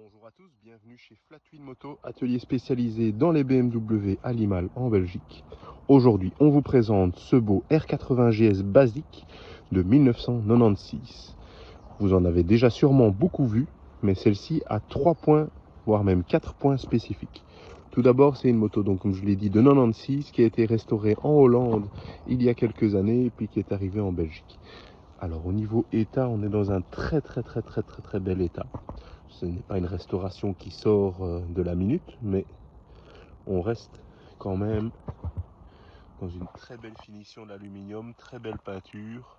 Bonjour à tous, bienvenue chez Flatwheel Moto, atelier spécialisé dans les BMW à Limal en Belgique. Aujourd'hui, on vous présente ce beau R80 GS basique de 1996. Vous en avez déjà sûrement beaucoup vu, mais celle-ci a 3 points, voire même 4 points spécifiques. Tout d'abord, c'est une moto, donc comme je l'ai dit, de 96 qui a été restaurée en Hollande il y a quelques années et puis qui est arrivée en Belgique. Alors au niveau état, on est dans un très bel état. Ce n'est pas une restauration qui sort de la minute, mais on reste quand même dans une très belle finition d'aluminium, très belle peinture,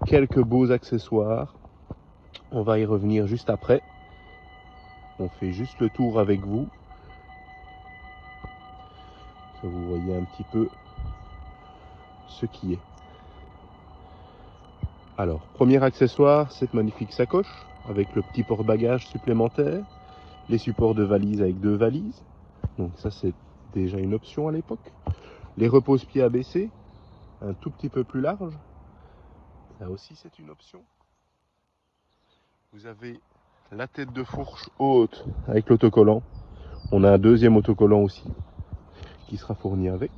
quelques beaux accessoires. On va y revenir juste après. On fait juste le tour avec vous. Que vous voyez un petit peu ce qui est. Alors, premier accessoire, cette magnifique sacoche avec le petit porte-bagages supplémentaire, les supports de valise avec 2 valises. Donc ça, c'est déjà une option à l'époque. Les repose-pieds abaissés, un tout petit peu plus large. Là aussi, c'est une option. Vous avez la tête de fourche haute avec l'autocollant. On a un deuxième autocollant aussi qui sera fourni avec.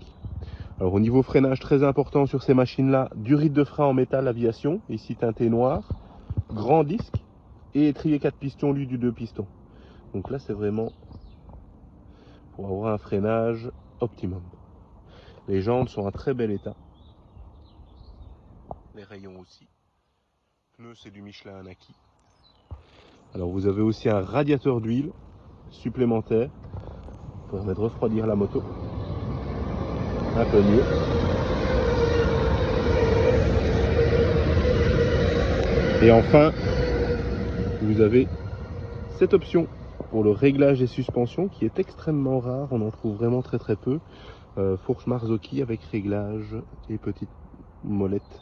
Alors au niveau freinage, très important sur ces machines-là, du ride de frein en métal aviation, ici teinté noir, grand disque et étrier 4 pistons, lui du 2 pistons. Donc là, c'est vraiment pour avoir un freinage optimum. Les jantes sont en très bel état. Les rayons aussi. Pneus, c'est du Michelin Anaki. Alors vous avez aussi un radiateur d'huile supplémentaire pour permettre de refroidir la moto un peu mieux. Et enfin, vous avez cette option pour le réglage des suspensions qui est extrêmement rare, on en trouve vraiment très peu. Fourche Marzocchi avec réglage et petite molette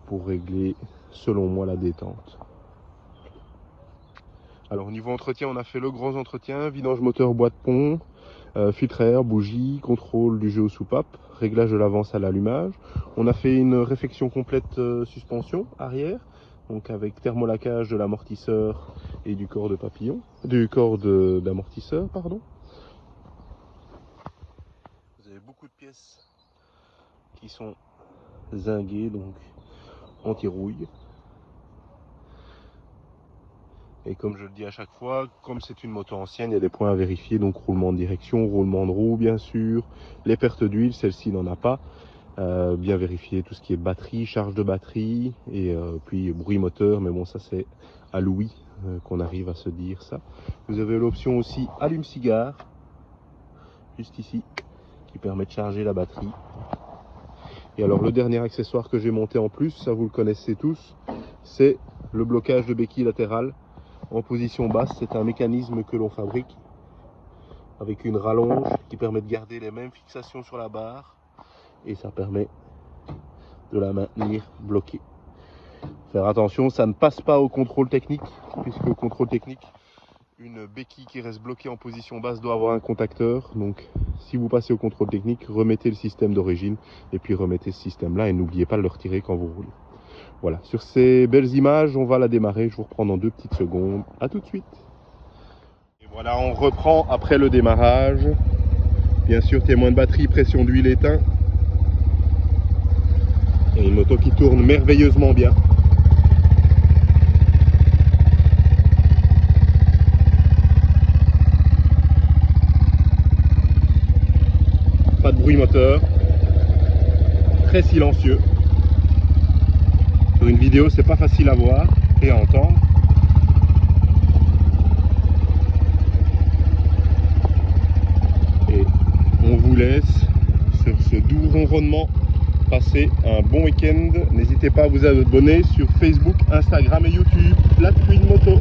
pour régler, selon moi, la détente. Alors au niveau entretien, on a fait le gros entretien, vidange moteur, boîte pont, filtre à air, bougie, contrôle du jeu aux soupapes, réglage de l'avance à l'allumage. On a fait une réfection complète suspension arrière, donc avec thermolaquage de l'amortisseur et du corps de papillon, du corps d'amortisseur, pardon. Vous avez beaucoup de pièces qui sont zinguées, donc anti-rouille. Et comme je le dis à chaque fois, comme c'est une moto ancienne, il y a des points à vérifier, donc roulement de direction, roulement de roue bien sûr, les pertes d'huile, celle-ci n'en a pas. Bien vérifier tout ce qui est batterie, charge de batterie, et puis bruit moteur, mais bon ça c'est à l'ouïe qu'on arrive à se dire ça. Vous avez l'option aussi allume-cigare, juste ici, qui permet de charger la batterie. Et alors le dernier accessoire que j'ai monté en plus, ça vous le connaissez tous, c'est le blocage de béquille latérale. En position basse, c'est un mécanisme que l'on fabrique avec une rallonge qui permet de garder les mêmes fixations sur la barre et ça permet de la maintenir bloquée. Faire attention, ça ne passe pas au contrôle technique, puisque au contrôle technique, une béquille qui reste bloquée en position basse doit avoir un contacteur. Donc si vous passez au contrôle technique, remettez le système d'origine et puis remettez ce système là et n'oubliez pas de le retirer quand vous roulez. Voilà, sur ces belles images, on va la démarrer. Je vous reprends dans 2 petites secondes. A tout de suite. Et voilà, on reprend après le démarrage. Bien sûr, témoin de batterie, pression d'huile éteint. Et une moto qui tourne merveilleusement bien. Pas de bruit moteur. Très silencieux. Sur une vidéo, c'est pas facile à voir et à entendre. Et on vous laisse sur ce doux ronronnement passer un bon week-end. N'hésitez pas à vous abonner sur Facebook, Instagram et YouTube. Flatwheel Moto.